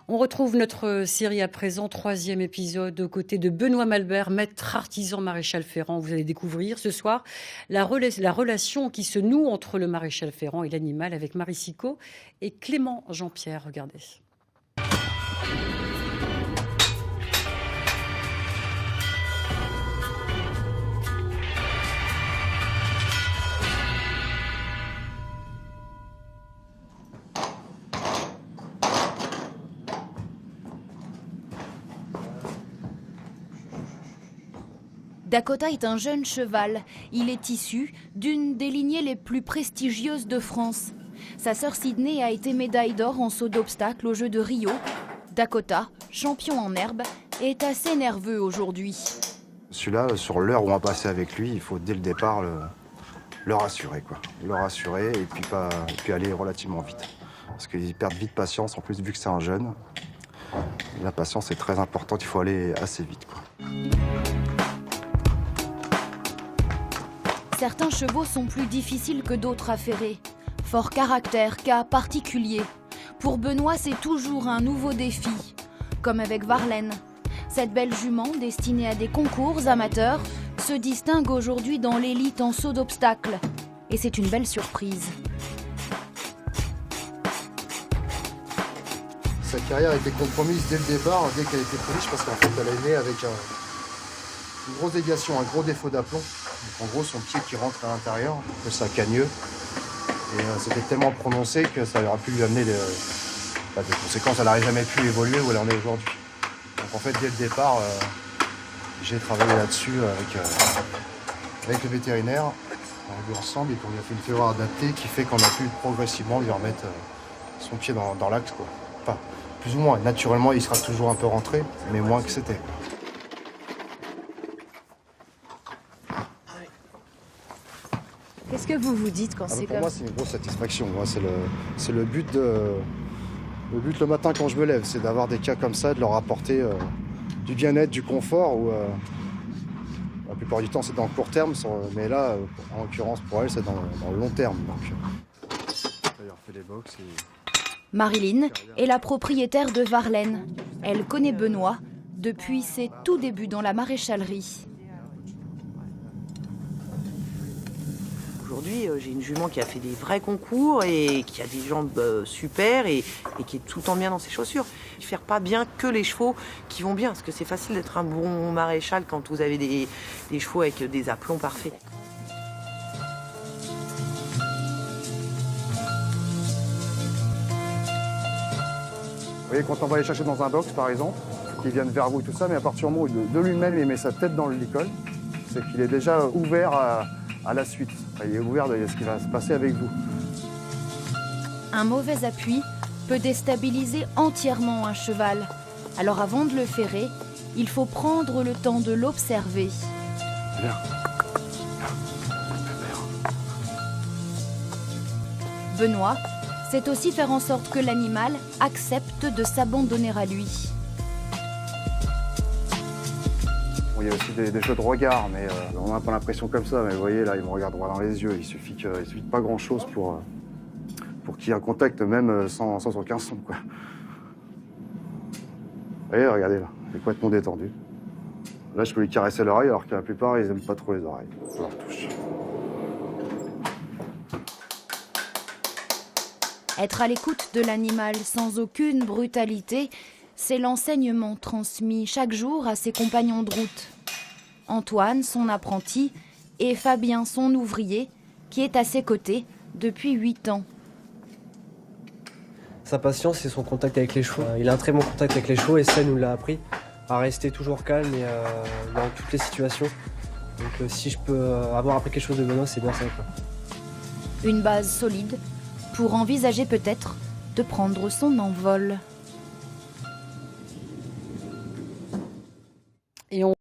On retrouve notre série à présent, 3e épisode, aux côtés de Benoît Malbert, maître artisan maréchal Ferrand. Vous allez découvrir ce soir la relation qui se noue entre le maréchal Ferrand et l'animal avec Marie Sicot et Clément Jean-Pierre. Regardez. Dakota est un jeune cheval. Il est issu d'une des lignées les plus prestigieuses de France. Sa sœur Sydney a été médaille d'or en saut d'obstacle aux Jeux de Rio. Dakota, champion en herbe, est assez nerveux aujourd'hui. Celui-là, sur l'heure où on va passer avec lui, il faut dès le départ le rassurer, quoi. Le rassurer et puis aller relativement vite. Parce qu'ils perdent vite patience, en plus vu que c'est un jeune. La patience est très importante, il faut aller assez vite, quoi. Certains chevaux sont plus difficiles que d'autres à ferrer. Fort caractère, cas particulier. Pour Benoît, c'est toujours un nouveau défi. Comme avec Varlaine. Cette belle jument, destinée à des concours amateurs, se distingue aujourd'hui dans l'élite en saut d'obstacle. Et c'est une belle surprise. Sa carrière a été compromise dès le départ, dès qu'elle était pouliche, parce qu'en fait, elle est née avec une grosse déviation, un gros défaut d'aplomb. Donc, en gros, son pied qui rentre à l'intérieur, que ça cagneux. Et c'était tellement prononcé que ça aurait pu lui amener des conséquences. Elle n'aurait jamais pu évoluer où elle en est aujourd'hui. Donc en fait, dès le départ, j'ai travaillé là-dessus avec le vétérinaire. On a vu ensemble et puis on lui a fait une fureur adaptée qui fait qu'on a pu progressivement lui remettre son pied dans l'axe, quoi. Enfin, plus ou moins. Naturellement, il sera toujours un peu rentré, mais moins que c'était. Qu'est-ce que vous vous dites quand c'est Pour comme moi, c'est une grosse satisfaction. Moi, c'est le but le matin quand je me lève, c'est d'avoir des cas comme ça, de leur apporter du bien-être, du confort. La plupart du temps, c'est dans le court terme, mais là, en l'occurrence, pour elle, c'est dans le long terme. Marilyn est la propriétaire de Varlaine. Elle connaît Benoît depuis ses tout débuts dans la maréchalerie. Aujourd'hui, j'ai une jument qui a fait des vrais concours et qui a des jambes super et qui est tout le temps bien dans ses chaussures. Faire pas bien que les chevaux qui vont bien, parce que c'est facile d'être un bon maréchal quand vous avez des chevaux avec des aplombs parfaits. Vous voyez, quand on va aller chercher dans un box, par exemple, qu'il vienne vers vous et tout ça, mais à partir du moment où de lui-même il met sa tête dans le licol, c'est qu'il est déjà ouvert à la suite. Enfin, il est ouvert à ce qui va se passer avec vous. Un mauvais appui peut déstabiliser entièrement un cheval. Alors avant de le ferrer, il faut prendre le temps de l'observer. Viens. Benoît sait aussi faire en sorte que l'animal accepte de s'abandonner à lui. Il y a aussi des jeux de regard, mais on n'a pas l'impression comme ça. Mais vous voyez, là, il me regarde droit dans les yeux. Il suffit de pas grand-chose pour qu'il y ait un contact, même sans aucun son, quoi. Vous voyez, regardez, là, il est complètement détendu. Là, je peux lui caresser l'oreille, alors que la plupart, ils n'aiment pas trop les oreilles. Je leur touche. Être à l'écoute de l'animal sans aucune brutalité, c'est l'enseignement transmis chaque jour à ses compagnons de route. Antoine, son apprenti, et Fabien, son ouvrier, qui est à ses côtés depuis 8 ans. Sa patience et son contact avec les chevaux. Il a un très bon contact avec les chevaux et ça, il nous l'a appris à rester toujours calme et dans toutes les situations. Donc si je peux avoir appris quelque chose de Benoît, c'est bien ça, quoi. Une base solide pour envisager peut-être de prendre son envol. Et on